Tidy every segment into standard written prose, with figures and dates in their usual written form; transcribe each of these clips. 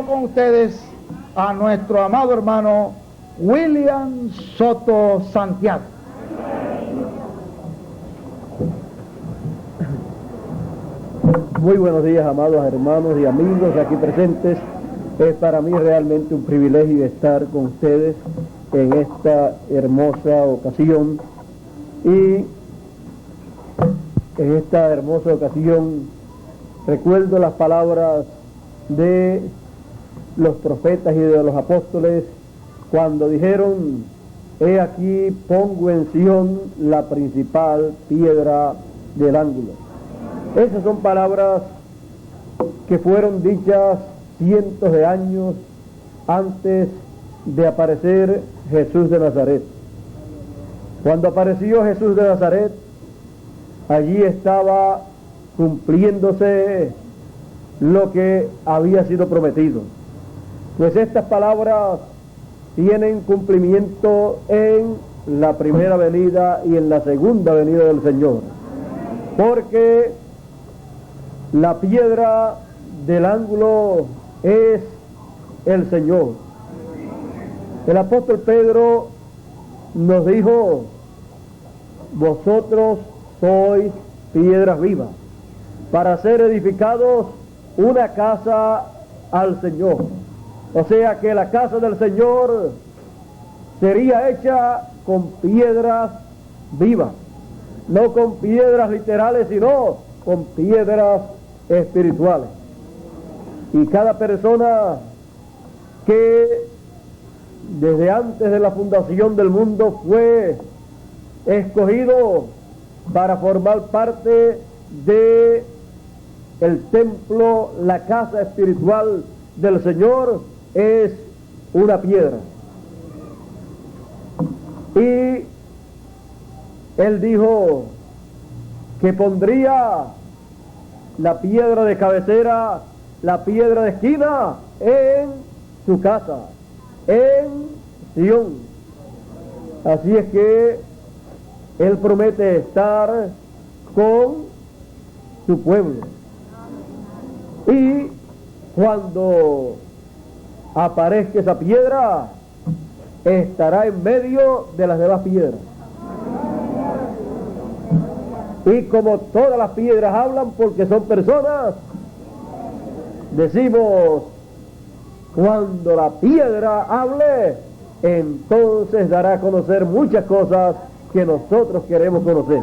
Con ustedes a nuestro amado hermano William Soto Santiago. Muy buenos días, amados hermanos y amigos aquí presentes. Es para mí realmente un privilegio estar con ustedes en esta hermosa ocasión. Y en esta hermosa ocasión recuerdo las palabras de los profetas y de los apóstoles cuando dijeron: he aquí pongo en Sión la principal piedra del ángulo. Esas son palabras que fueron dichas cientos de años antes de aparecer Jesús de Nazaret. Cuando apareció Jesús de Nazaret, allí estaba cumpliéndose lo que había sido prometido. Pues estas palabras tienen cumplimiento en la primera venida y en la segunda venida del Señor. Porque la piedra del ángulo es el Señor. El apóstol Pedro nos dijo: vosotros sois piedras vivas, para ser edificados una casa al Señor. O sea que la casa del Señor sería hecha con piedras vivas, no con piedras literales, sino con piedras espirituales. Y cada persona que desde antes de la fundación del mundo fue escogido para formar parte de el templo, la casa espiritual del Señor, es una piedra. Y él dijo que pondría la piedra de cabecera, la piedra de esquina, en su casa, en Sión. Así es que él promete estar con su pueblo. Y cuando aparezca esa piedra, estará en medio de las demás piedras. Y como todas las piedras hablan porque son personas, decimos: cuando la piedra hable, entonces dará a conocer muchas cosas que nosotros queremos conocer.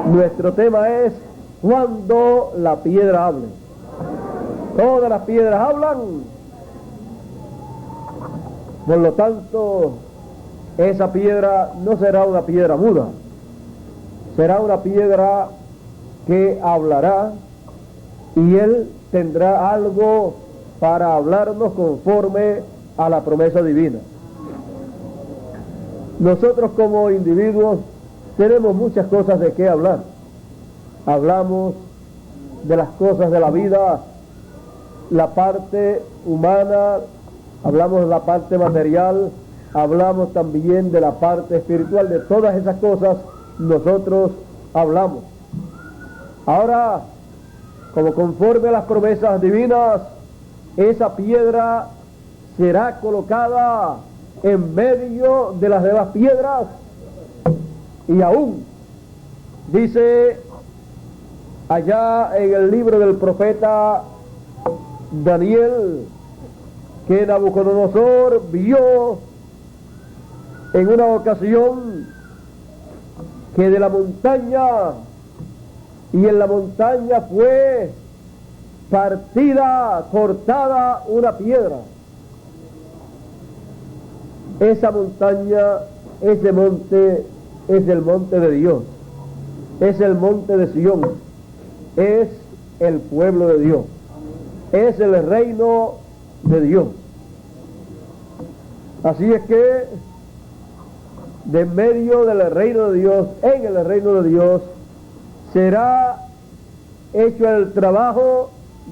Nuestro tema es: cuando la piedra hable. Todas las piedras hablan. Por lo tanto, esa piedra no será una piedra muda, será una piedra que hablará, y Él tendrá algo para hablarnos conforme a la promesa divina. Nosotros como individuos tenemos muchas cosas de qué hablar. Hablamos de las cosas de la vida, la parte humana, hablamos de la parte material, hablamos también de la parte espiritual. De todas esas cosas nosotros hablamos. Ahora, como conforme a las promesas divinas, esa piedra será colocada en medio de las demás piedras. Y aún dice allá en el libro del profeta Daniel que Nabucodonosor vio en una ocasión que de la montaña, y en la montaña fue partida, cortada una piedra. Esa montaña, ese monte, es el monte de Dios, es el monte de Sión, es el pueblo de Dios, es el reino de Dios. Así es que de en medio del reino de Dios, en el reino de Dios, será hecho el trabajo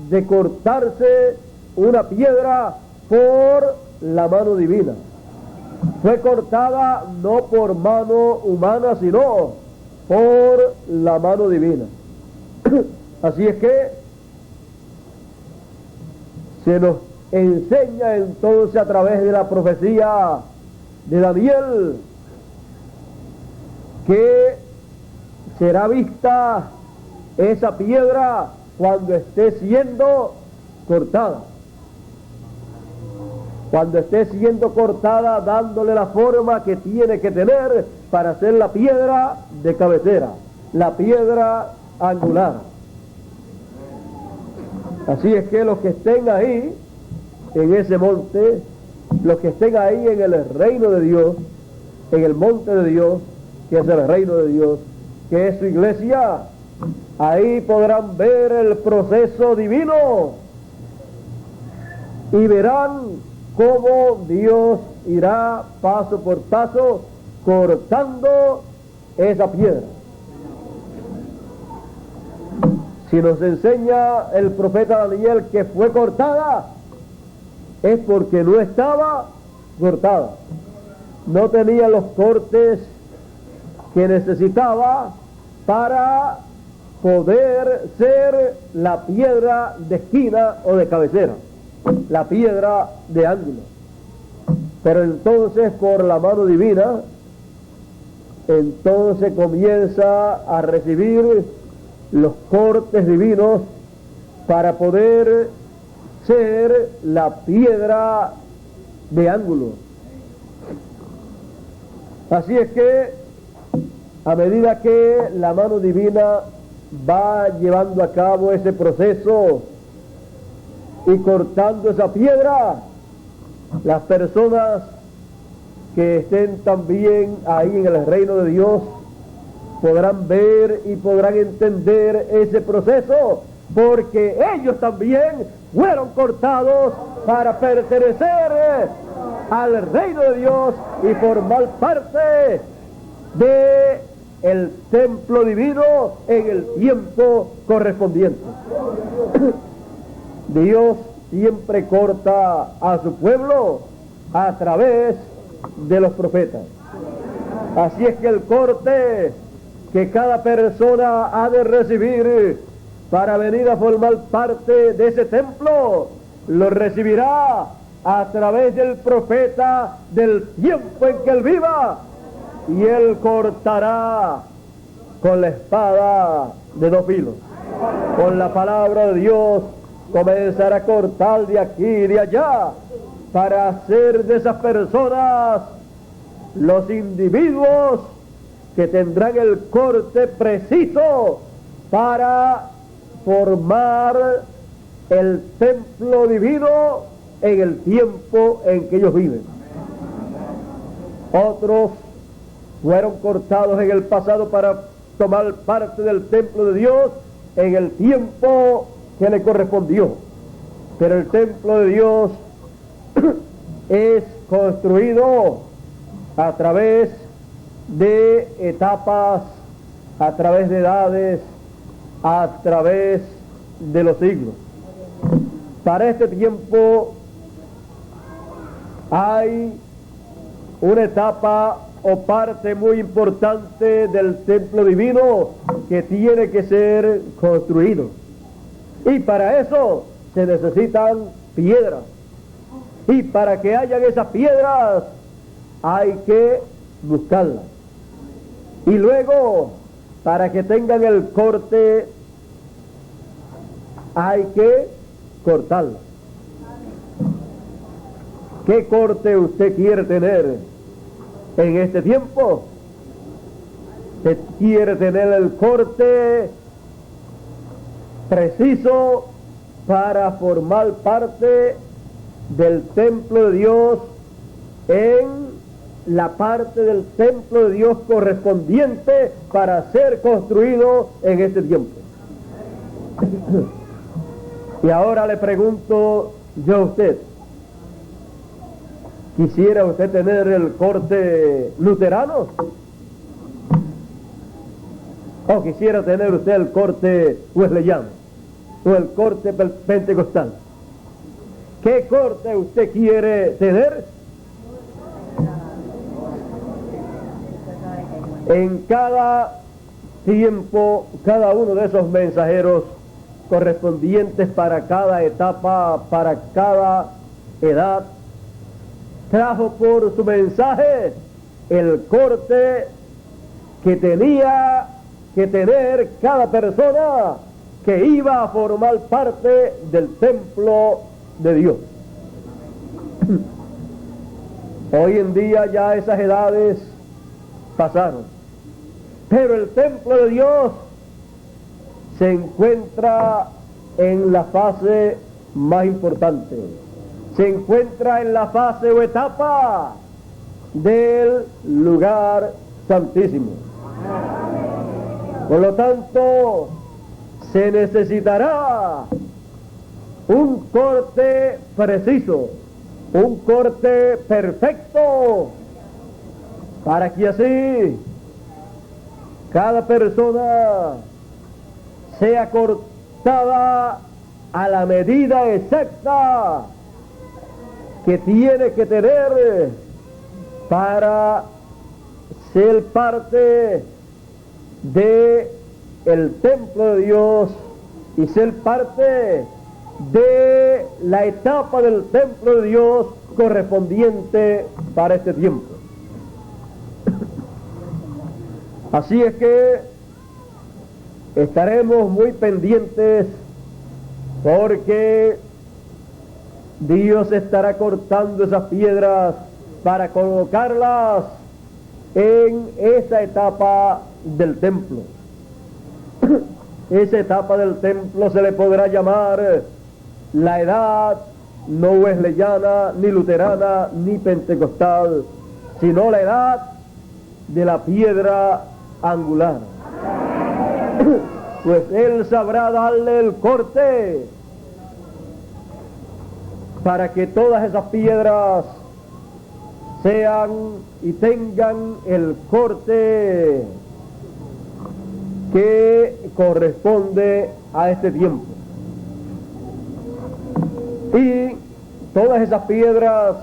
de cortarse una piedra por la mano divina. Fue cortada no por mano humana, sino por la mano divina. Así es que se nos enseña entonces a través de la profecía de Daniel que será vista esa piedra cuando esté siendo cortada. Cuando esté siendo cortada, dándole la forma que tiene que tener para ser la piedra de cabecera, la piedra angular. Así es que los que estén ahí, en ese monte, los que estén ahí en el reino de Dios, en el monte de Dios, que es el reino de Dios, que es su iglesia, ahí podrán ver el proceso divino y verán cómo Dios irá paso por paso cortando esa piedra. Si nos enseña el profeta Daniel que fue cortada, es porque no estaba cortada. No tenía los cortes que necesitaba para poder ser la piedra de esquina o de cabecera, la piedra de ángulo. Pero entonces, por la mano divina, entonces comienza a recibir los cortes divinos para poder ser la piedra de ángulo. Así es que a medida que la mano divina va llevando a cabo ese proceso y cortando esa piedra, las personas que estén también ahí en el reino de Dios podrán ver y podrán entender ese proceso, porque ellos también fueron cortados para pertenecer al reino de Dios y formar parte de el templo divino en el tiempo correspondiente. Dios siempre corta a su pueblo a través de los profetas. Así es que el corte que cada persona ha de recibir para venir a formar parte de ese templo, lo recibirá a través del profeta del tiempo en que él viva, y él cortará con la espada de dos filos. Con la palabra de Dios comenzará a cortar de aquí y de allá para hacer de esas personas los individuos que tendrán el corte preciso para formar el templo divino en el tiempo en que ellos viven. Otros fueron cortados en el pasado para tomar parte del templo de Dios en el tiempo que le correspondió. Pero el templo de Dios es construido a través de etapas, a través de edades, a través de los siglos. Para este tiempo hay una etapa o parte muy importante del templo divino que tiene que ser construido, y para eso se necesitan piedras, y para que hayan esas piedras hay que buscarlas, y luego para que tengan el corte hay que cortarlas. ¿Qué corte usted quiere tener en este tiempo? ¿Usted quiere tener el corte preciso para formar parte del templo de Dios en la parte del templo de Dios correspondiente para ser construido en este tiempo? Y ahora le pregunto yo a usted, ¿quisiera usted tener el corte luterano? ¿O quisiera tener usted el corte wesleyano? ¿O el corte pentecostal? ¿Qué corte usted quiere tener? En cada tiempo, cada uno de esos mensajeros correspondientes para cada etapa, para cada edad, trajo por su mensaje el corte que tenía que tener cada persona que iba a formar parte del templo de Dios. Hoy en día ya esas edades pasaron, pero el templo de Dios se encuentra en la fase más importante, se encuentra en la fase o etapa del lugar santísimo. Por lo tanto, se necesitará un corte preciso, un corte perfecto, para que así cada persona sea cortada a la medida exacta que tiene que tener para ser parte de el templo de Dios y ser parte de la etapa del templo de Dios correspondiente para este tiempo. Así es que estaremos muy pendientes, porque Dios estará cortando esas piedras para colocarlas en esa etapa del templo. Esa etapa del templo se le podrá llamar la edad no wesleyana, ni luterana, ni pentecostal, sino la edad de la piedra angular. Pues Él sabrá darle el corte para que todas esas piedras sean y tengan el corte que corresponde a este tiempo. Y todas esas piedras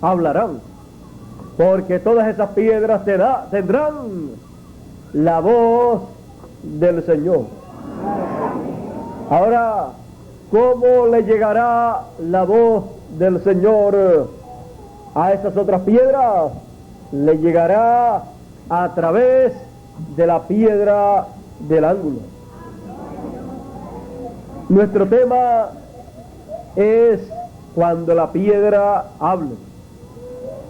hablarán, porque todas esas piedras tendrán la voz del Señor. Ahora, ¿cómo le llegará la voz del Señor a esas otras piedras? Le llegará a través de la piedra del ángulo. Nuestro tema es cuando la piedra hable.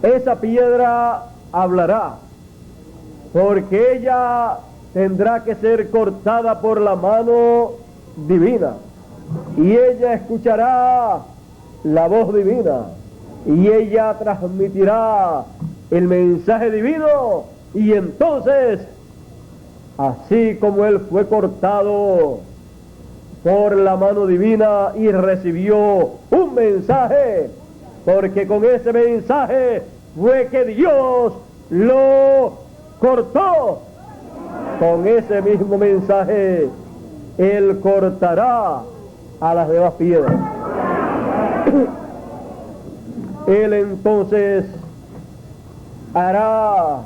Esa piedra hablará, porque ella tendrá que ser cortada por la mano divina, y ella escuchará la voz divina, y ella transmitirá el mensaje divino, y entonces, así como él fue cortado por la mano divina y recibió un mensaje, porque con ese mensaje fue que Dios lo cortó, con ese mismo mensaje Él cortará a las demás piedras. Él entonces hará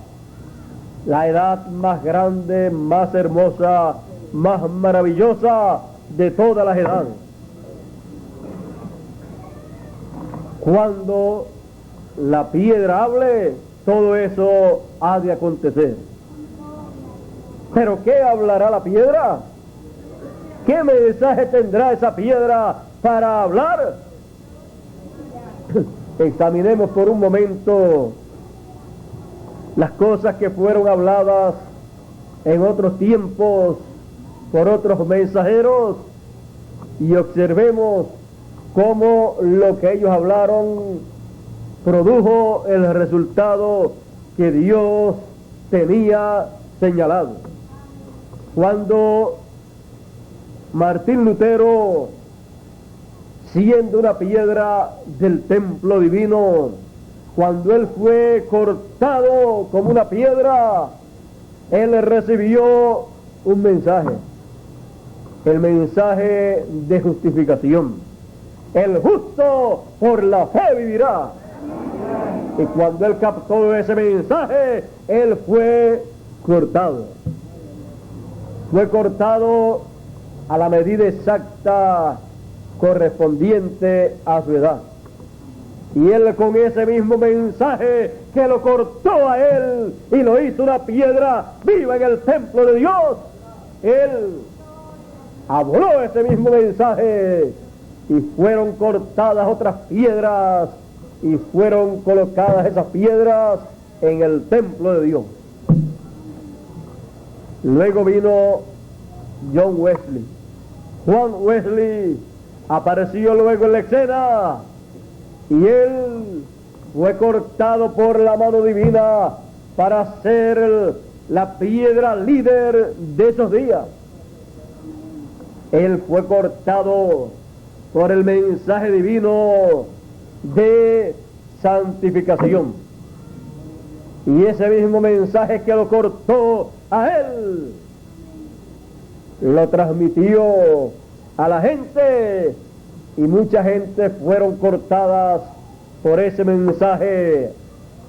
la edad más grande, más hermosa, más maravillosa de todas las edades. Cuando la piedra hable, todo eso ha de acontecer. ¿Pero qué hablará la piedra? ¿Qué mensaje tendrá esa piedra para hablar? Examinemos por un momento las cosas que fueron habladas en otros tiempos por otros mensajeros, y observemos cómo lo que ellos hablaron produjo el resultado que Dios tenía señalado. Cuando Martín Lutero, siendo una piedra del templo divino, cuando él fue cortado como una piedra, él recibió un mensaje, el mensaje de justificación. El justo por la fe vivirá. Y cuando él captó ese mensaje, él fue cortado. Fue cortado a la medida exacta correspondiente a su edad. Y él con ese mismo mensaje que lo cortó a él y lo hizo una piedra viva en el templo de Dios, él habló ese mismo mensaje y fueron cortadas otras piedras y fueron colocadas esas piedras en el templo de Dios. Luego vino John Wesley. Juan Wesley apareció luego en la escena y él fue cortado por la mano divina para ser la piedra líder de esos días. Él fue cortado por el mensaje divino de santificación. Y ese mismo mensaje que lo cortó a él, lo transmitió a la gente, y mucha gente fueron cortadas por ese mensaje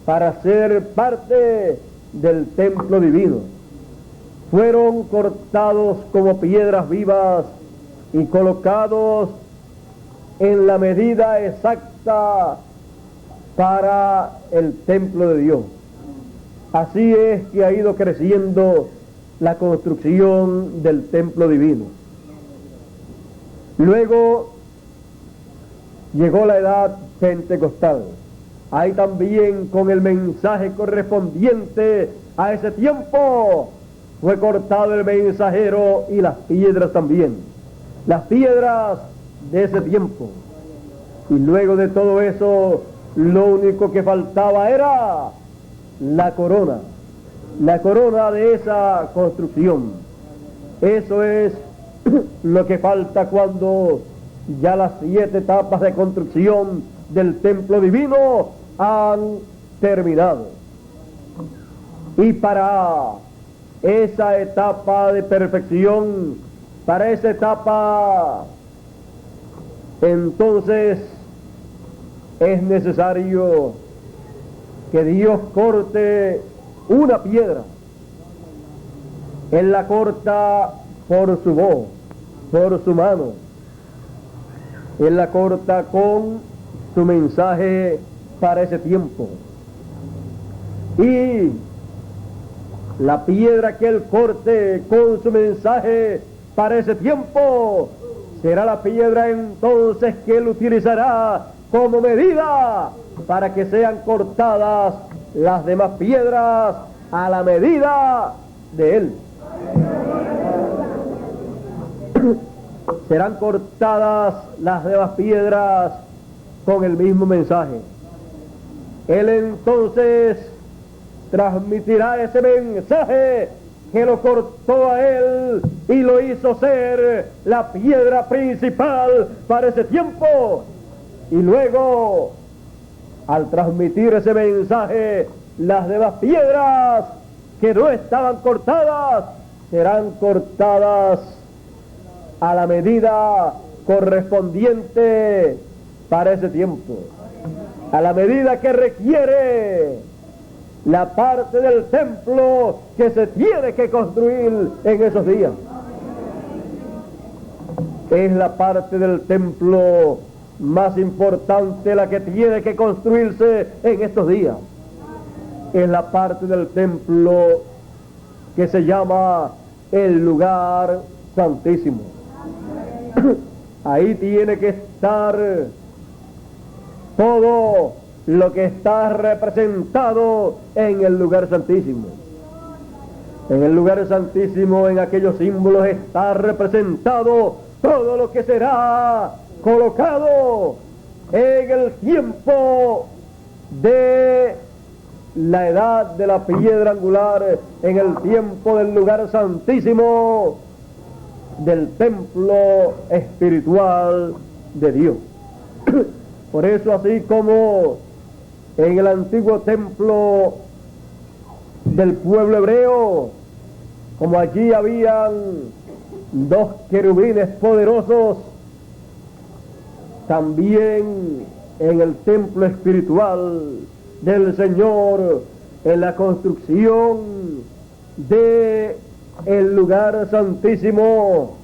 para ser parte del templo divino. Fueron cortados como piedras vivas y colocados en la medida exacta para el templo de Dios. Así es que ha ido creciendo la construcción del templo divino. Luego llegó la edad pentecostal. Ahí también, con el mensaje correspondiente a ese tiempo, fue cortado el mensajero y las piedras también. Las piedras de ese tiempo. Y luego de todo eso, lo único que faltaba era la corona de esa construcción. Eso es lo que falta cuando ya las 7 etapas de construcción del templo divino han terminado. Y para esa etapa de perfección, para esa etapa, entonces es necesario que Dios corte una piedra. Él la corta por su voz, por su mano. Él la corta con su mensaje para ese tiempo. Y la piedra que él corte con su mensaje para ese tiempo será la piedra entonces que él utilizará como medida para que sean cortadas las demás piedras a la medida de él. Serán cortadas las demás piedras con el mismo mensaje. Él entonces transmitirá ese mensaje que lo cortó a él y lo hizo ser la piedra principal para ese tiempo. Y luego, al transmitir ese mensaje, las demás piedras que no estaban cortadas serán cortadas a la medida correspondiente para ese tiempo, a la medida que requiere la parte del templo que se tiene que construir en esos días. Es la parte del templo más importante la que tiene que construirse en estos días. Es la parte del templo que se llama el lugar santísimo. Ahí tiene que estar todo lo que está representado en el lugar santísimo. En el lugar santísimo, en aquellos símbolos, está representado todo lo que será colocado en el tiempo de la edad de la piedra angular, en el tiempo del lugar santísimo del templo espiritual de Dios. Por eso, así como en el antiguo templo del pueblo hebreo, como allí habían 2 querubines poderosos, también en el templo espiritual del Señor, en la construcción de el lugar santísimo,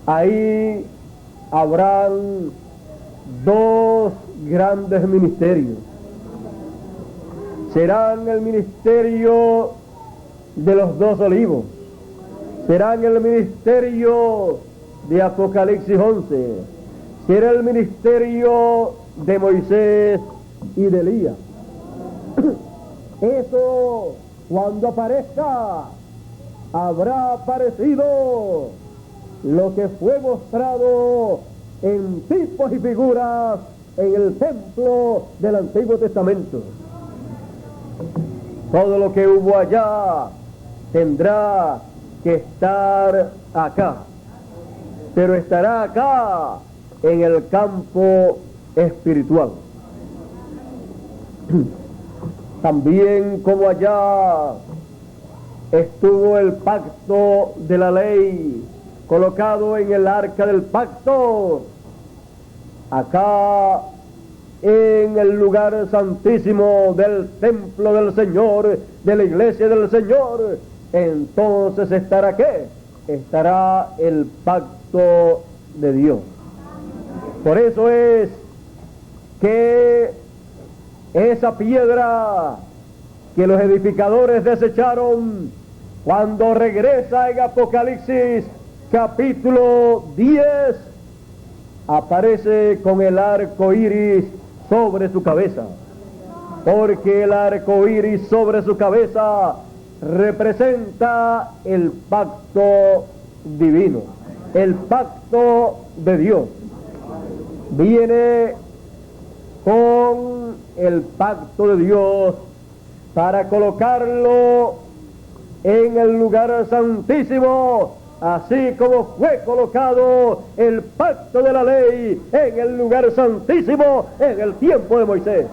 ahí habrán 2 grandes ministerios. Serán el ministerio de los 2 olivos, serán el ministerio de Apocalipsis 11, será el ministerio de Moisés y de Elías. Eso, cuando aparezca, habrá aparecido lo que fue mostrado en tipos y figuras en el templo del Antiguo Testamento. Todo lo que hubo allá tendrá que estar acá, pero estará acá en el campo espiritual. También como allá estuvo el pacto de la ley colocado en el arca del pacto, acá en el lugar santísimo del templo del Señor, de la iglesia del Señor, entonces estará ¿qué? Estará el pacto de Dios. Por eso es que esa piedra que los edificadores desecharon, cuando regresa en Apocalipsis capítulo 10, aparece con el arco iris sobre su cabeza, porque el arco iris sobre su cabeza representa el pacto divino, el pacto de Dios. Viene con el pacto de Dios para colocarlo en el lugar santísimo, así como fue colocado el pacto de la ley en el lugar santísimo en el tiempo de Moisés.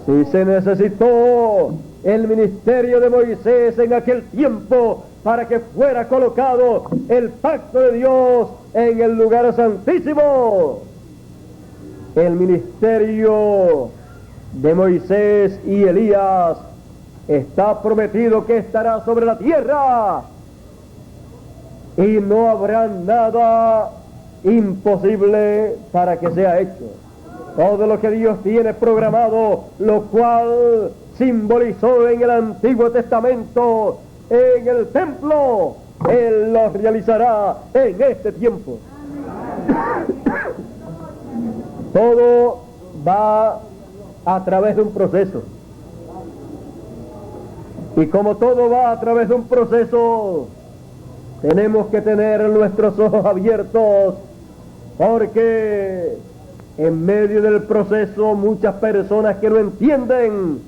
Si se necesitó el ministerio de Moisés en aquel tiempo para que fuera colocado el pacto de Dios en el lugar santísimo, el ministerio de Moisés y Elías está prometido que estará sobre la tierra, y no habrá nada imposible para que sea hecho. Todo lo que Dios tiene programado, lo cual simbolizó en el Antiguo Testamento, en el templo, Él lo realizará en este tiempo. Todo va a través de un proceso. Y como todo va a través de un proceso, tenemos que tener nuestros ojos abiertos, porque en medio del proceso muchas personas que no entienden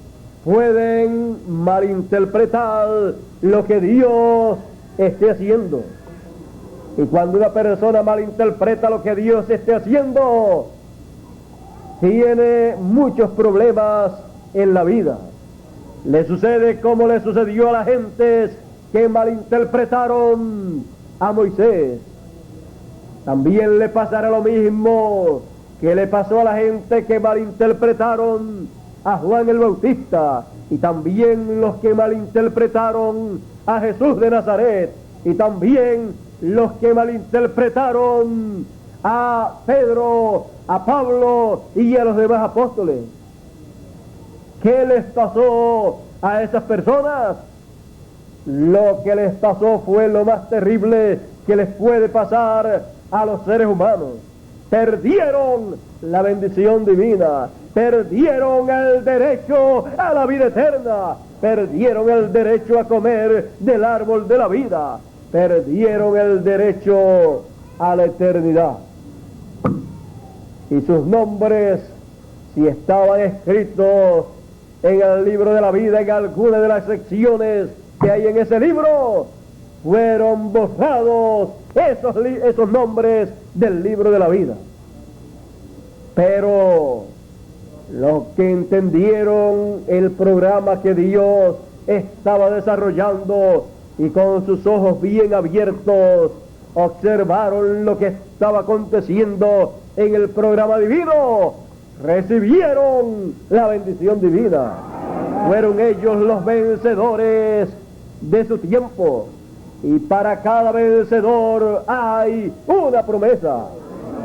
pueden malinterpretar lo que Dios esté haciendo. Y cuando una persona malinterpreta lo que Dios esté haciendo, tiene muchos problemas en la vida. Le sucede como le sucedió a las gentes que malinterpretaron a Moisés. También le pasará lo mismo que le pasó a la gente que malinterpretaron a Juan el Bautista, y también los que malinterpretaron a Jesús de Nazaret, y también los que malinterpretaron a Pedro, a Pablo y a los demás apóstoles. ¿Qué les pasó a esas personas? Lo que les pasó fue lo más terrible que les puede pasar a los seres humanos. Perdieron la bendición divina, perdieron el derecho a la vida eterna, perdieron el derecho a comer del árbol de la vida, perdieron el derecho a la eternidad. Y sus nombres, si estaban escritos en el libro de la vida, en alguna de las secciones que hay en ese libro, fueron borrados esos nombres del libro de la vida. Pero los que entendieron el programa que Dios estaba desarrollando y con sus ojos bien abiertos observaron lo que estaba aconteciendo en el programa divino, recibieron la bendición divina. Fueron ellos los vencedores de su tiempo, y para cada vencedor hay una promesa.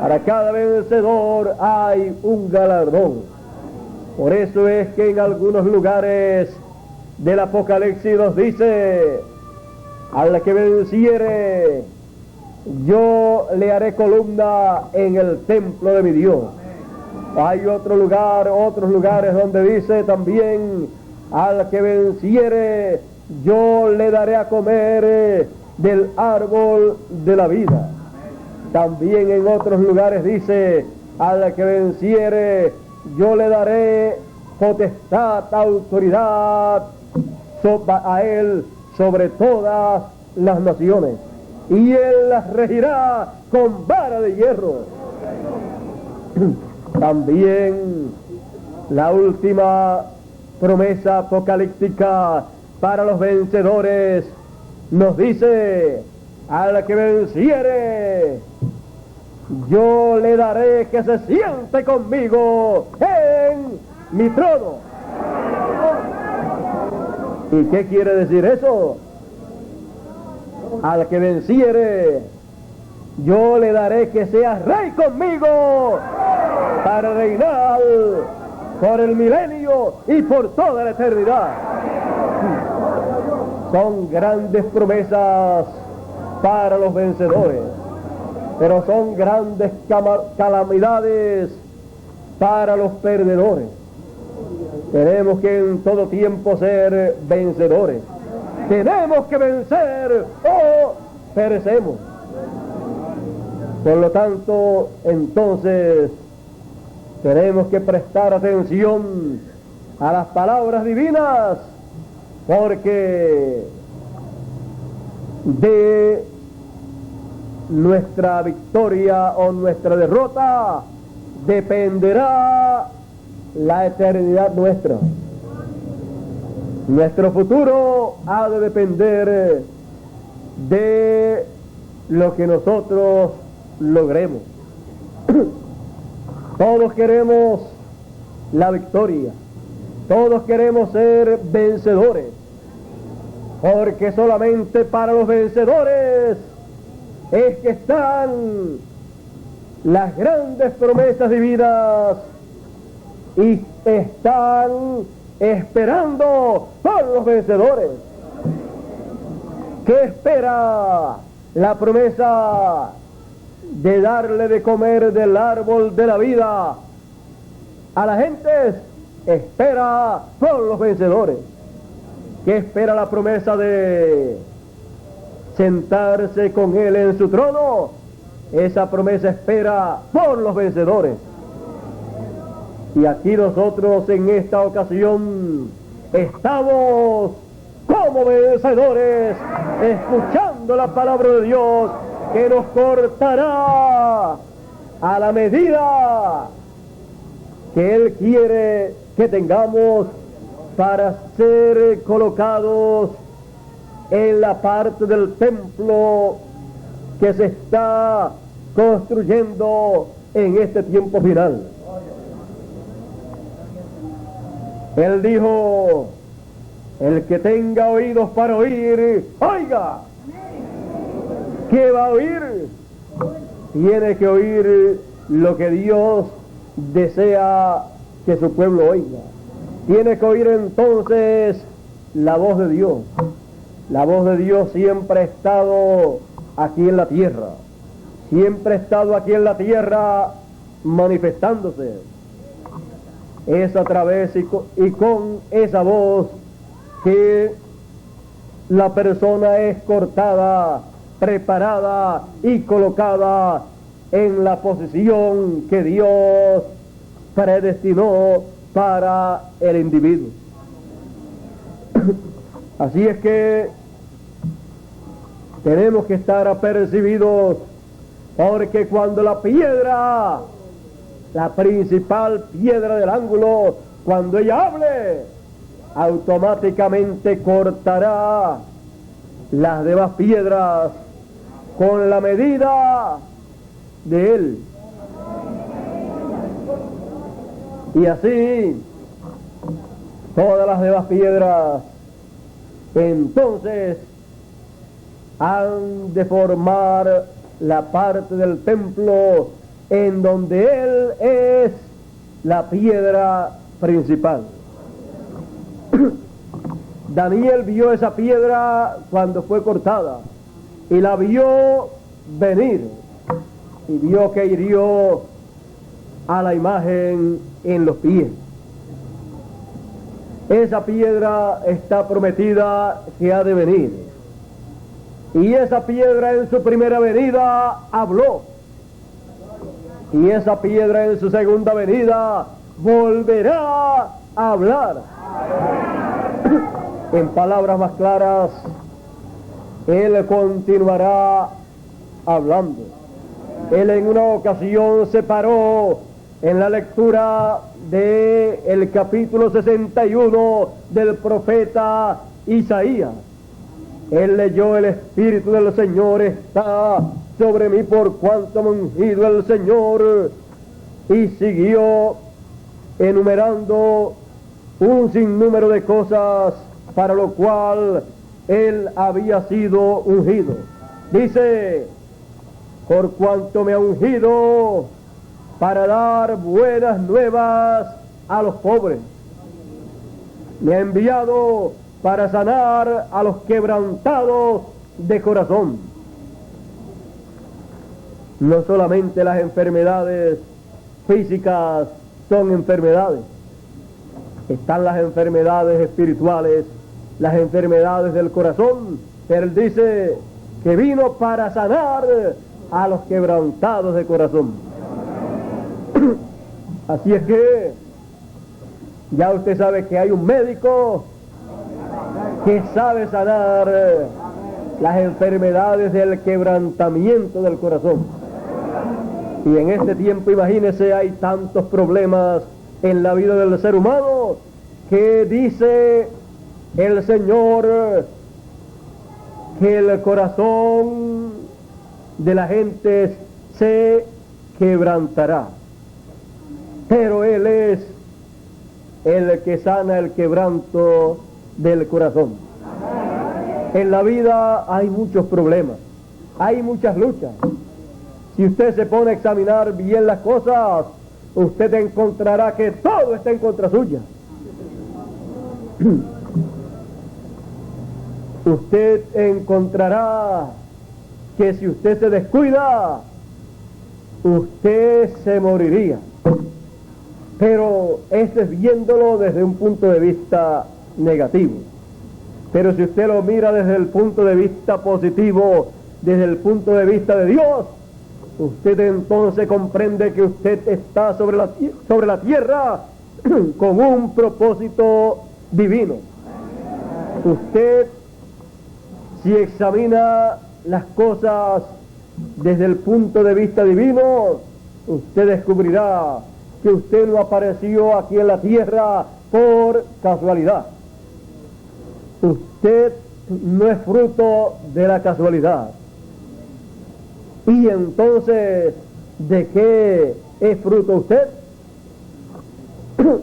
Para cada vencedor hay un galardón. Por eso es que en algunos lugares del Apocalipsis nos dice: al que venciere, yo le haré columna en el templo de mi Dios. Hay otros lugares donde dice también: al que venciere, yo le daré a comer del árbol de la vida. También en otros lugares dice: al que venciere, yo le daré potestad, autoridad a él sobre todas las naciones, y él las regirá con vara de hierro. También la última promesa apocalíptica para los vencedores nos dice: al que venciere, yo le daré que se siente conmigo en mi trono. ¿Y qué quiere decir eso? Al que venciere, yo le daré que sea rey conmigo para reinar por el milenio y por toda la eternidad. Son grandes promesas para los vencedores, pero son grandes calamidades para los perdedores. Tenemos que en todo tiempo ser vencedores. Tenemos que vencer o perecemos. Por lo tanto, entonces, tenemos que prestar atención a las palabras divinas, porque de nuestra victoria o nuestra derrota dependerá la eternidad nuestra. Nuestro futuro ha de depender de lo que nosotros logremos. Todos queremos la victoria, todos queremos ser vencedores, porque solamente para los vencedores es que están las grandes promesas divinas y están esperando por los vencedores. ¿Qué espera la promesa de darle de comer del árbol de la vida a la gente? Espera por los vencedores. ¿Qué espera la promesa de sentarse con él en su trono? Esa promesa espera por los vencedores. Y aquí nosotros en esta ocasión estamos como vencedores, escuchando la palabra de Dios, que nos cortará a la medida que Él quiere que tengamos para ser colocados en la parte del templo que se está construyendo en este tiempo final. Él dijo: el que tenga oídos para oír, oiga. ¿Qué va a oír? Tiene que oír lo que Dios desea que su pueblo oiga. Tiene que oír entonces la voz de Dios. La voz de Dios siempre ha estado aquí en la tierra. Siempre ha estado aquí en la tierra manifestándose. Es a través y con esa voz que la persona es cortada, preparada y colocada en la posición que Dios predestinó para el individuo. Así es que tenemos que estar apercibidos, porque cuando la piedra, la principal piedra del ángulo, cuando ella hable, automáticamente cortará las demás piedras con la medida de él. Y así todas las demás piedras entonces han de formar la parte del templo en donde Él es la piedra principal. Daniel vio esa piedra cuando fue cortada y la vio venir y vio que hirió a la imagen en los pies. Esa piedra está prometida que ha de venir. Y esa piedra en su primera venida habló. Y esa piedra en su segunda venida volverá a hablar. En palabras más claras, Él continuará hablando. Él en una ocasión se paró en la lectura del capítulo 61 del profeta Isaías. Él leyó: el Espíritu del Señor está sobre mí por cuanto me ha ungido el Señor. Y siguió enumerando un sinnúmero de cosas para lo cual Él había sido ungido. Dice: por cuanto me ha ungido para dar buenas nuevas a los pobres. Me ha enviado para sanar a los quebrantados de corazón. No solamente las enfermedades físicas son enfermedades. Están las enfermedades espirituales, las enfermedades del corazón. Pero Él dice que vino para sanar a los quebrantados de corazón. Así es que ya usted sabe que hay un médico que sabe sanar las enfermedades del quebrantamiento del corazón. Y en este tiempo, imagínese, hay tantos problemas en la vida del ser humano que dice el Señor que el corazón de la gente se quebrantará. Pero Él es el que sana el quebranto del corazón. En la vida hay muchos problemas, hay muchas luchas. Si usted se pone a examinar bien las cosas, usted encontrará que todo está en contra suya. Usted encontrará que si usted se descuida, usted se moriría. Pero esto es viéndolo desde un punto de vista negativo. Pero si usted lo mira desde el punto de vista positivo, desde el punto de vista de Dios, usted entonces comprende que usted está sobre la tierra con un propósito divino. Usted, si examina las cosas desde el punto de vista divino, usted descubrirá que usted no apareció aquí en la tierra por casualidad. Usted no es fruto de la casualidad. Y entonces, ¿de qué es fruto usted?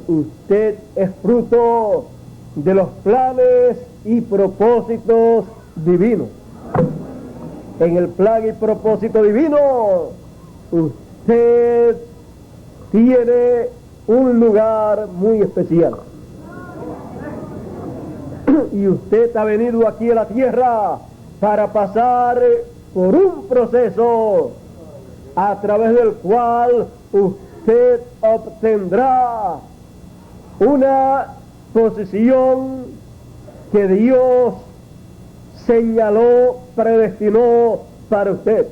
Usted es fruto de los planes y propósitos divinos. En el plan y propósito divino, usted tiene un lugar muy especial. Y usted ha venido aquí a la tierra para pasar por un proceso a través del cual usted obtendrá una posición que Dios señaló, predestinó para usted.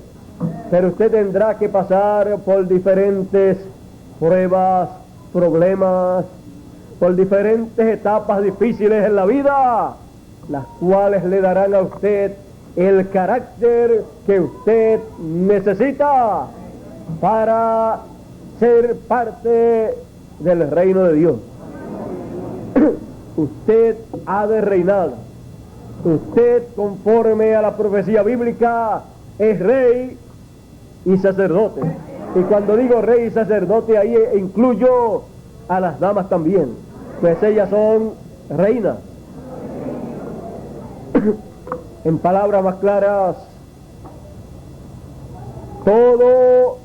Pero usted tendrá que pasar por diferentes pruebas, problemas, por diferentes etapas difíciles en la vida, las cuales le darán a usted el carácter que usted necesita para ser parte del reino de Dios. Usted ha de reinar. Usted, conforme a la profecía bíblica, es rey y sacerdote. Y cuando digo rey y sacerdote, ahí incluyo a las damas también, pues ellas son reinas. En palabras más claras, todo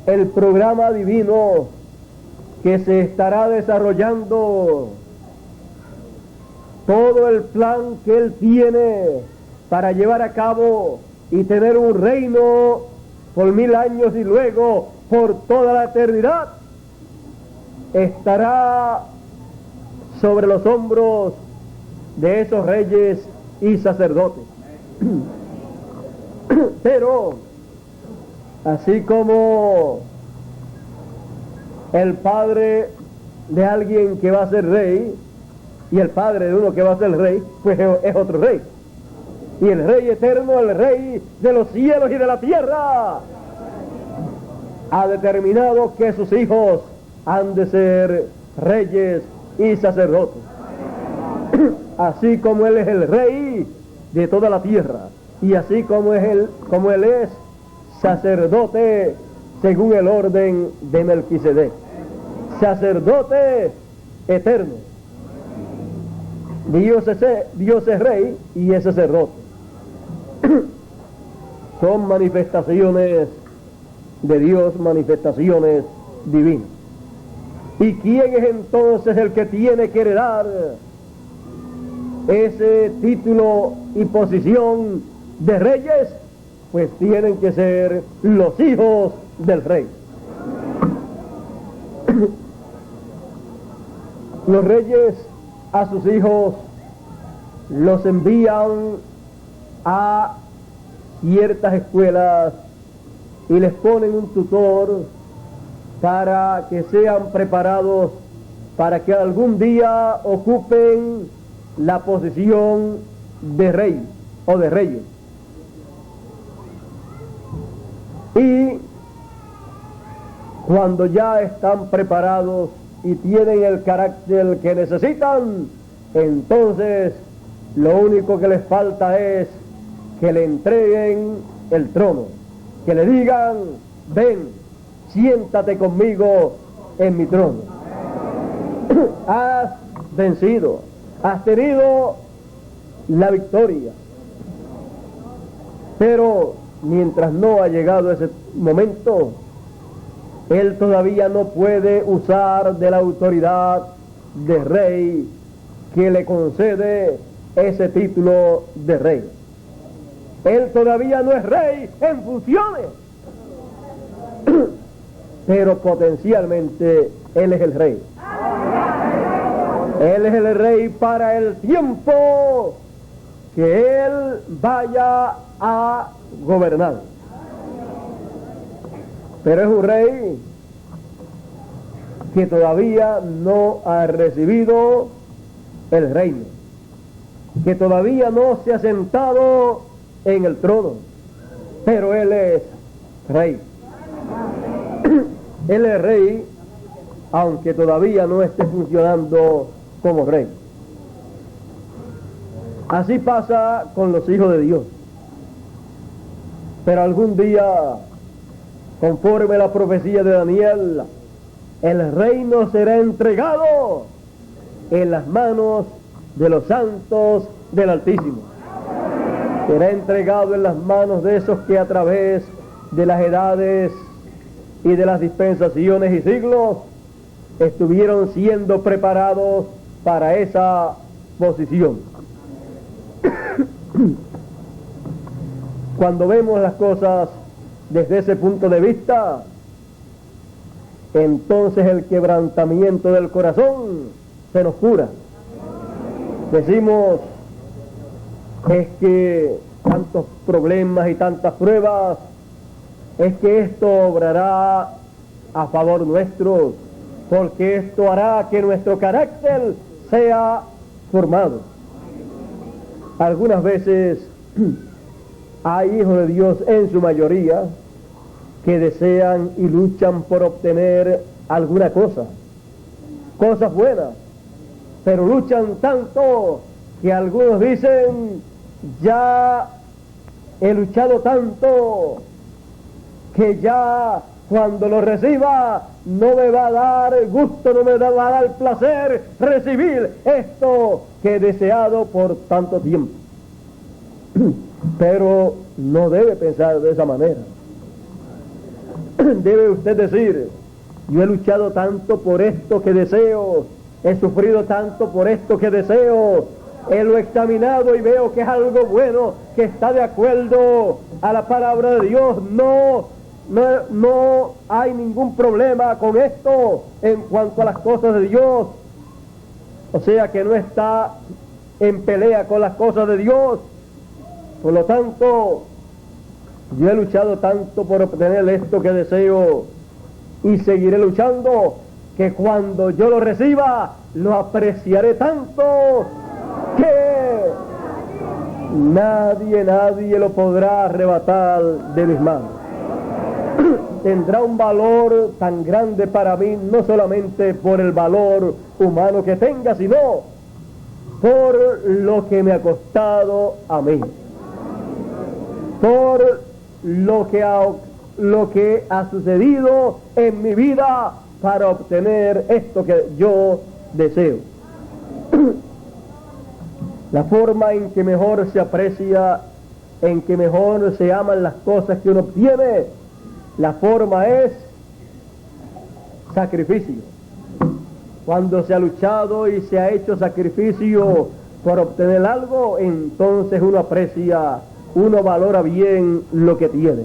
el programa divino que se estará desarrollando, todo el plan que Él tiene para llevar a cabo y tener un reino por 1000 años y luego por toda la eternidad, estará sobre los hombros de esos reyes y sacerdotes. Pero así como el padre de alguien que va a ser rey y el padre de uno que va a ser rey, pues es otro rey. Y el rey eterno, el rey de los cielos y de la tierra, ha determinado que sus hijos han de ser reyes y sacerdotes. Así como Él es el rey de toda la tierra, y así como Él es sacerdote según el orden de Melquisedec, sacerdote eterno. Dios es rey y es sacerdote. Son manifestaciones de Dios, manifestaciones divinas. ¿Y quién es entonces el que tiene que heredar ese título y posición de reyes? Pues tienen que ser los hijos del rey. Los reyes a sus hijos los envían a ciertas escuelas y les ponen un tutor para que sean preparados para que algún día ocupen la posición de rey o de reyes. Y cuando ya están preparados y tienen el carácter que necesitan, entonces lo único que les falta es que le entreguen el trono, que le digan: ven, siéntate conmigo en mi trono. Has vencido, has tenido la victoria, pero mientras no ha llegado ese momento, él todavía no puede usar de la autoridad de rey que le concede ese título de rey. Él todavía no es rey en funciones, pero potencialmente Él es el rey. Él es el rey para el tiempo que Él vaya a gobernar. Pero es un rey que todavía no ha recibido el reino, que todavía no se ha sentado en el trono, pero Él es rey. Él es rey, aunque todavía no esté funcionando como rey. Así pasa con los hijos de Dios. Pero algún día, conforme a la profecía de Daniel, el reino será entregado en las manos de los santos del Altísimo. Será entregado en las manos de esos que a través de las edades y de las dispensaciones y siglos estuvieron siendo preparados para esa posición. Cuando vemos las cosas desde ese punto de vista, entonces el quebrantamiento del corazón se nos cura. Decimos: es que tantos problemas y tantas pruebas, es que esto obrará a favor nuestro, porque esto hará que nuestro carácter sea formado. Algunas veces hay hijos de Dios, en su mayoría, que desean y luchan por obtener alguna cosa, cosas buenas, pero luchan tanto que algunos dicen: ya he luchado tanto que ya cuando lo reciba no me va a dar gusto, no me va a dar placer recibir esto que he deseado por tanto tiempo. Pero no debe pensar de esa manera. debe usted decir: yo he luchado tanto por esto que deseo, he sufrido tanto por esto que deseo, lo he examinado y veo que es algo bueno, que está de acuerdo a la palabra de Dios. No hay ningún problema con esto en cuanto a las cosas de Dios. O sea que no está en pelea con las cosas de Dios. Por lo tanto, yo he luchado tanto por obtener esto que deseo y seguiré luchando, que cuando yo lo reciba lo apreciaré tanto que nadie lo podrá arrebatar de mis manos. Tendrá un valor tan grande para mí, no solamente por el valor humano que tenga, sino por lo que me ha costado a mí, por lo que ha sucedido en mi vida para obtener esto que yo deseo. La forma en que mejor se aprecia, en que mejor se aman las cosas que uno obtiene, la forma es sacrificio. Cuando se ha luchado y se ha hecho sacrificio por obtener algo, entonces uno aprecia, uno valora bien lo que tiene.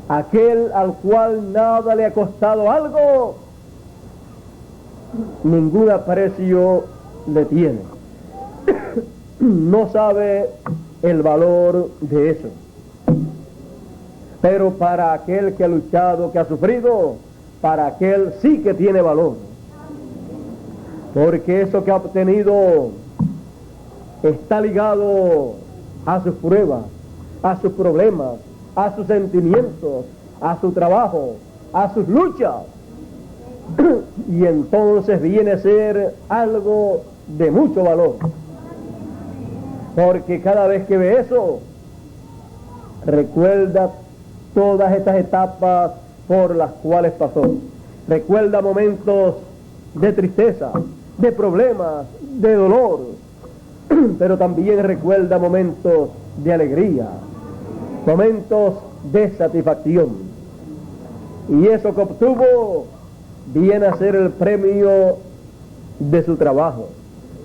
Aquel al cual nada le ha costado algo, ningún aprecio le tiene. No sabe el valor de eso. Pero para aquel que ha luchado, que ha sufrido, para aquel sí que tiene valor. Porque eso que ha obtenido está ligado a sus pruebas, a sus problemas, a sus sentimientos, a su trabajo, a sus luchas. Y entonces viene a ser algo de mucho valor. Porque cada vez que ve eso, recuerda todas estas etapas por las cuales pasó. Recuerda momentos de tristeza, de problemas, de dolor, pero también recuerda momentos de alegría, momentos de satisfacción. Y eso que obtuvo viene a ser el premio de su trabajo,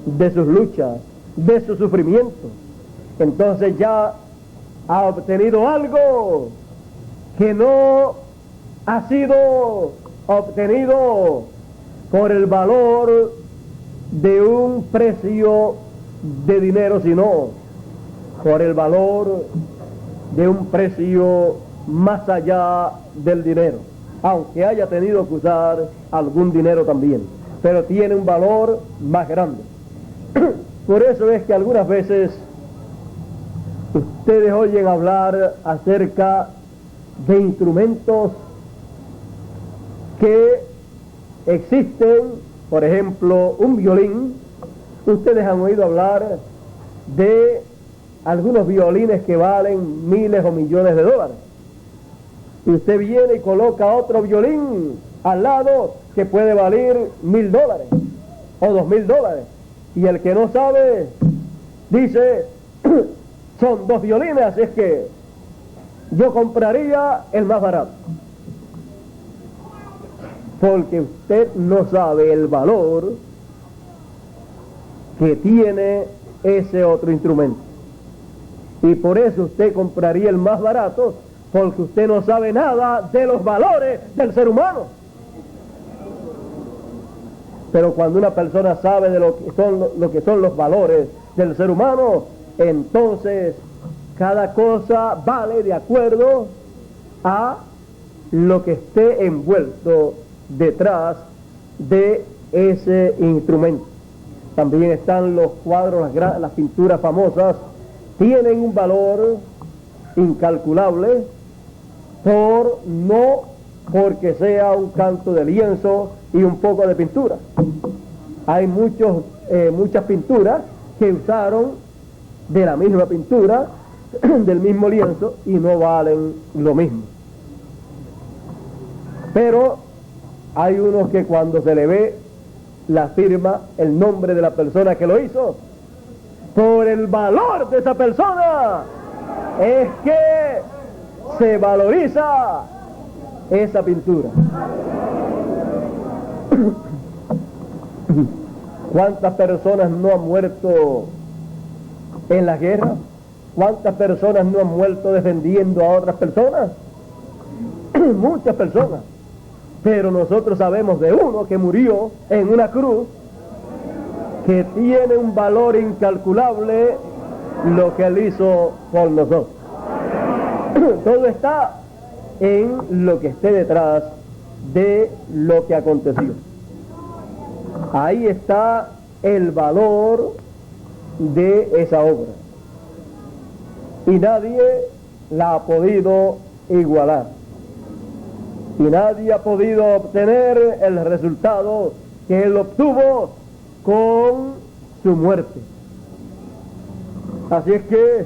de sus luchas, de su sufrimiento. Entonces ya ha obtenido algo que no ha sido obtenido por el valor de un precio de dinero, sino por el valor de un precio más allá del dinero, aunque haya tenido que usar algún dinero también, pero tiene un valor más grande. Por eso es que algunas veces ustedes oyen hablar acerca de instrumentos que existen, por ejemplo, un violín. Ustedes han oído hablar de algunos violines que valen miles o millones de dólares. Y usted viene y coloca otro violín al lado que puede valer $1,000 o $2,000. Y el que no sabe dice: son dos violines, así es que yo compraría el más barato. Porque usted no sabe el valor que tiene ese otro instrumento. Y por eso usted compraría el más barato, porque usted no sabe nada de los valores del ser humano. Pero cuando una persona sabe de lo que son los valores del ser humano, entonces cada cosa vale de acuerdo a lo que esté envuelto detrás de ese instrumento. También están los cuadros, las pinturas famosas, tienen un valor incalculable no porque sea un canto de lienzo y un poco de pintura. Hay muchas pinturas que usaron de la misma pintura, del mismo lienzo, y no valen lo mismo. Pero hay unos que cuando se le ve la firma, el nombre de la persona que lo hizo, por el valor de esa persona, es que se valoriza esa pintura. ¿Cuántas personas no han muerto en la guerra? ¿Cuántas personas no han muerto defendiendo a otras personas? Muchas personas. Pero nosotros sabemos de uno que murió en una cruz, que tiene un valor incalculable lo que él hizo por nosotros. Todo está en lo que esté detrás de lo que aconteció. Ahí está el valor de esa obra. Y nadie la ha podido igualar. Y nadie ha podido obtener el resultado que él obtuvo con su muerte. Así es que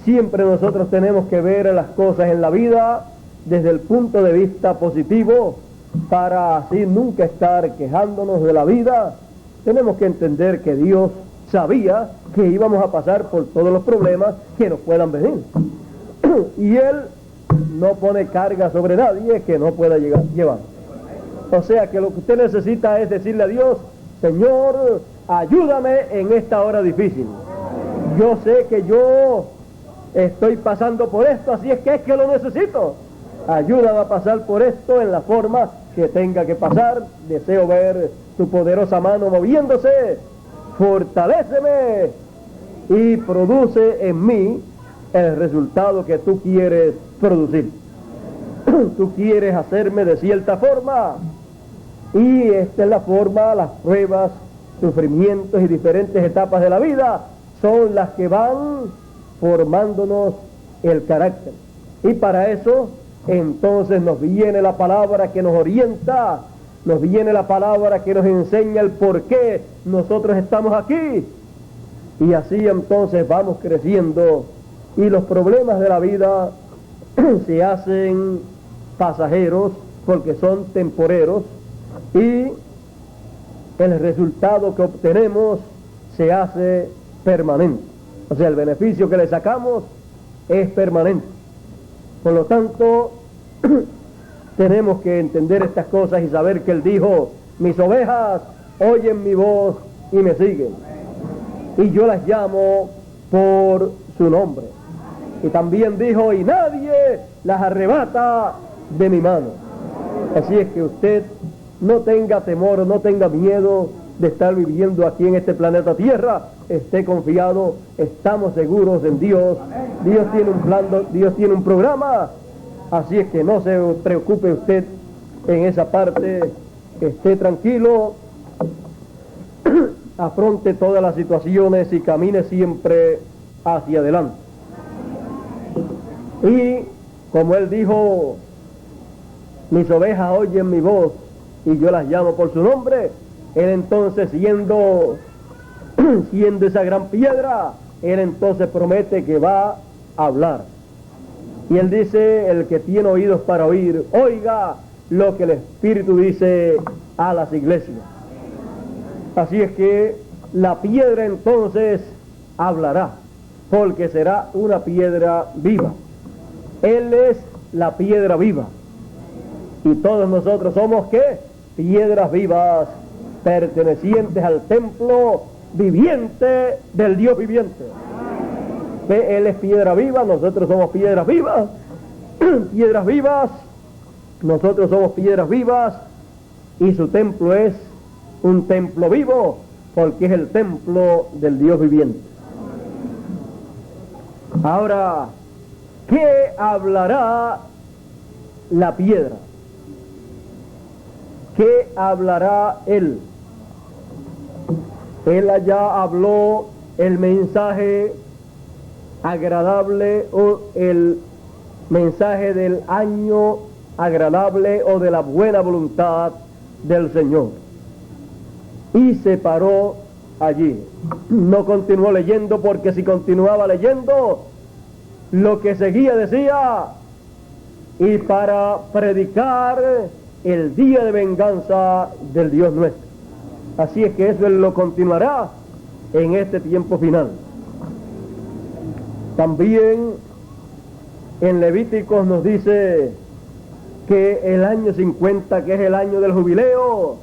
siempre nosotros tenemos que ver las cosas en la vida desde el punto de vista positivo, para así nunca estar quejándonos de la vida. Tenemos que entender que Dios sabía que íbamos a pasar por todos los problemas que nos puedan venir. Y Él no pone carga sobre nadie que no pueda llevar. O sea que lo que usted necesita es decirle a Dios: Señor, ayúdame en esta hora difícil. Yo sé que yo estoy pasando por esto, así es que lo necesito. Ayúdame a pasar por esto en la forma que tenga que pasar. Deseo ver tu poderosa mano moviéndose. Fortaléceme y produce en mí el resultado que tú quieres producir. Tú quieres hacerme de cierta forma, y esta es la forma. Las pruebas, sufrimientos y diferentes etapas de la vida son las que van formándonos el carácter. Y para eso entonces nos viene la palabra que nos orienta, nos viene la palabra que nos enseña el por qué nosotros estamos aquí. Y así entonces vamos creciendo, y los problemas de la vida se hacen pasajeros porque son temporeros, y el resultado que obtenemos se hace permanente. O sea, el beneficio que le sacamos es permanente. Por lo tanto, tenemos que entender estas cosas y saber que Él dijo: mis ovejas oyen mi voz y me siguen, y yo las llamo por su nombre. Y también dijo: y nadie las arrebata de mi mano. Así es que usted no tenga temor, no tenga miedo de estar viviendo aquí en este planeta Tierra. Esté confiado, estamos seguros en Dios. Dios tiene un plan, Dios tiene un programa. Así es que no se preocupe usted en esa parte, esté tranquilo, afronte todas las situaciones y camine siempre hacia adelante. Y como Él dijo: mis ovejas oyen mi voz y yo las llamo por su nombre, Él entonces siendo esa gran piedra, Él entonces promete que va a hablar. Y Él dice: el que tiene oídos para oír, oiga lo que el Espíritu dice a las iglesias. Así es que la piedra entonces hablará, porque será una piedra viva. Él es la piedra viva. Y todos nosotros somos, ¿qué? Piedras vivas, pertenecientes al templo viviente del Dios viviente. Él es piedra viva, nosotros somos piedras vivas. Piedras vivas, nosotros somos piedras vivas, y su templo es un templo vivo, porque es el templo del Dios viviente. Ahora, ¿qué hablará la piedra? ¿Qué hablará Él? Él allá habló el mensaje agradable, o el mensaje del año agradable, o de la buena voluntad del Señor. Y se paró allí. No continuó leyendo, porque si continuaba leyendo, lo que seguía decía: y para predicar el día de venganza del Dios nuestro. Así es que eso Él lo continuará en este tiempo final. También en Levíticos nos dice que el año 50, que es el año del jubileo,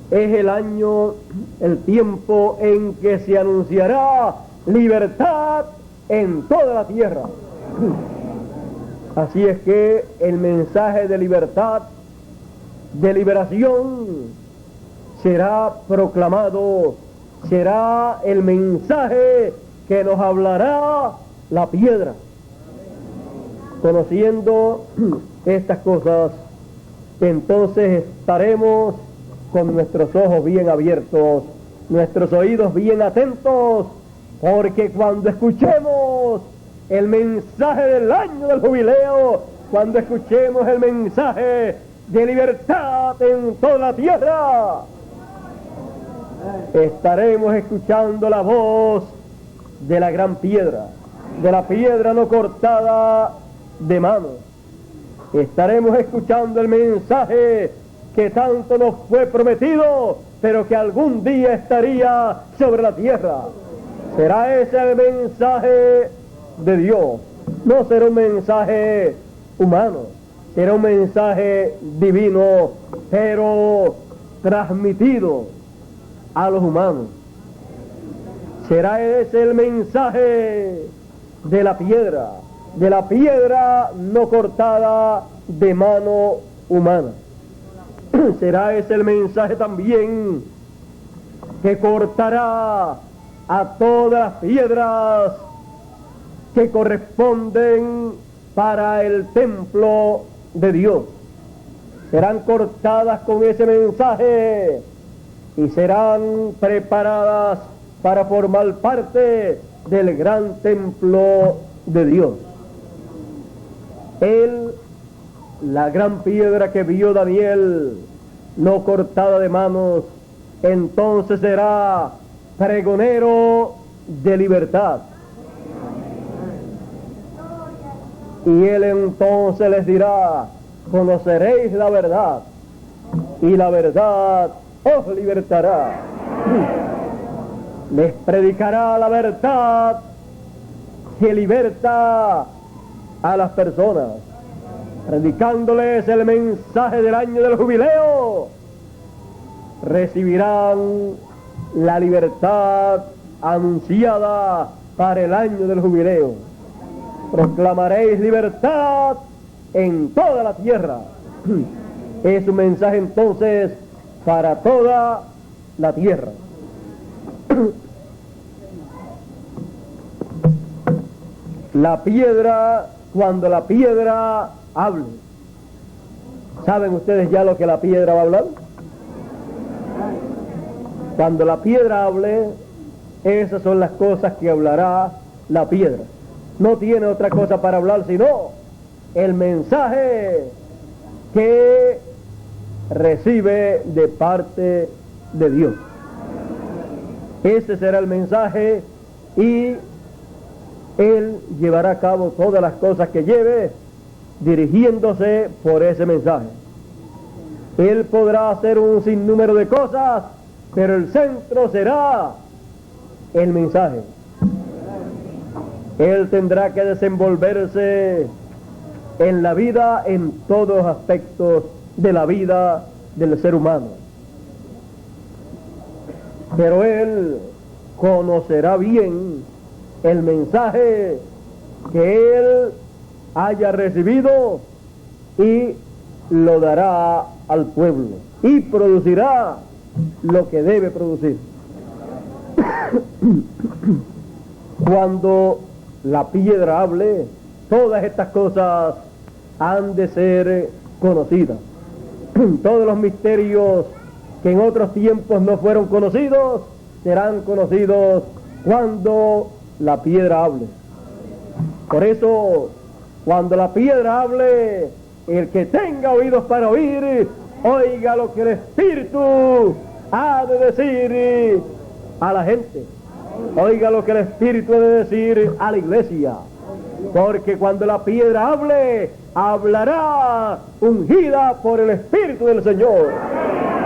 es el año, el tiempo en que se anunciará libertad en toda la tierra. Así es que el mensaje de libertad, de liberación, será proclamado, será el mensaje que nos hablará la piedra. Conociendo estas cosas, entonces estaremos con nuestros ojos bien abiertos, nuestros oídos bien atentos, porque cuando escuchemos el mensaje del año del jubileo, cuando escuchemos el mensaje de libertad en toda la tierra, estaremos escuchando la voz de la gran piedra, de la piedra no cortada de mano. Estaremos escuchando el mensaje que tanto nos fue prometido, pero que algún día estaría sobre la tierra. Será ese el mensaje de Dios. No será un mensaje humano, será un mensaje divino, pero transmitido a los humanos. Será ese el mensaje de la piedra no cortada de mano humana. Será ese el mensaje también que cortará a todas las piedras que corresponden para el templo de Dios. Serán cortadas con ese mensaje y serán preparadas para formar parte del gran templo de Dios. La gran piedra que vio Daniel, no cortada de manos, entonces será pregonero de libertad. Y él entonces les dirá: conoceréis la verdad, y la verdad os libertará. Les predicará la verdad que liberta a las personas, predicándoles el mensaje del año del jubileo. Recibirán la libertad anunciada para el año del jubileo. Proclamaréis libertad en toda la tierra. Es un mensaje entonces para toda la tierra. La piedra, cuando la piedra hable. ¿Saben ustedes ya lo que la piedra va a hablar? Cuando la piedra hable, esas son las cosas que hablará la piedra. No tiene otra cosa para hablar sino el mensaje que recibe de parte de Dios. Ese será el mensaje y él llevará a cabo todas las cosas que lleve dirigiéndose por ese mensaje. Él podrá hacer un sinnúmero de cosas, pero el centro será el mensaje. Él tendrá que desenvolverse en la vida, en todos los aspectos de la vida del ser humano. Pero él conocerá bien el mensaje que él haya recibido y lo dará al pueblo y producirá lo que debe producir. Cuando la piedra hable, todas estas cosas han de ser conocidas. Todos los misterios que en otros tiempos no fueron conocidos serán conocidos cuando la piedra hable. Por eso, cuando la piedra hable, el que tenga oídos para oír, oiga lo que el Espíritu ha de decir a la gente. Oiga lo que el Espíritu ha de decir a la iglesia. Porque cuando la piedra hable, hablará ungida por el Espíritu del Señor.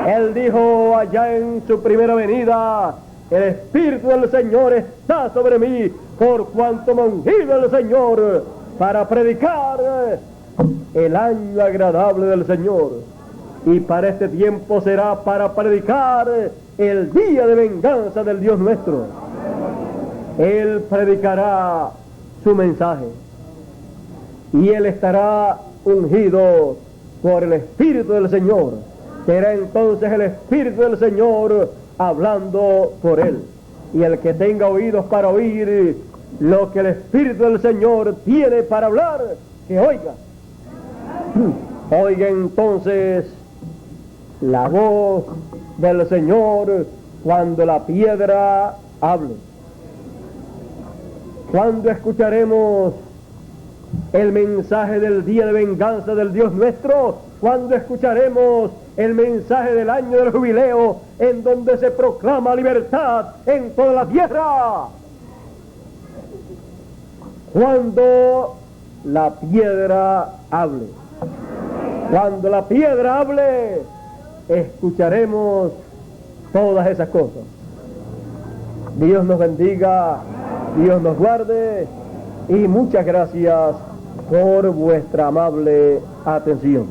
Él dijo allá en su primera venida: el Espíritu del Señor está sobre mí, por cuanto me ha ungido el Señor para predicar el año agradable del Señor. Y para este tiempo será para predicar el día de venganza del Dios nuestro. Él predicará su mensaje. Y Él estará ungido por el Espíritu del Señor. Será entonces el Espíritu del Señor hablando por Él. Y el que tenga oídos para oír lo que el Espíritu del Señor tiene para hablar, que oiga. Oiga entonces la voz del Señor cuando la piedra hable. ¿Cuándo escucharemos el mensaje del día de venganza del Dios nuestro? ¿Cuándo escucharemos el mensaje del año del jubileo en donde se proclama libertad en toda la tierra? Cuando la piedra hable. Cuando la piedra hable, escucharemos todas esas cosas. Dios nos bendiga, Dios nos guarde y muchas gracias por vuestra amable atención.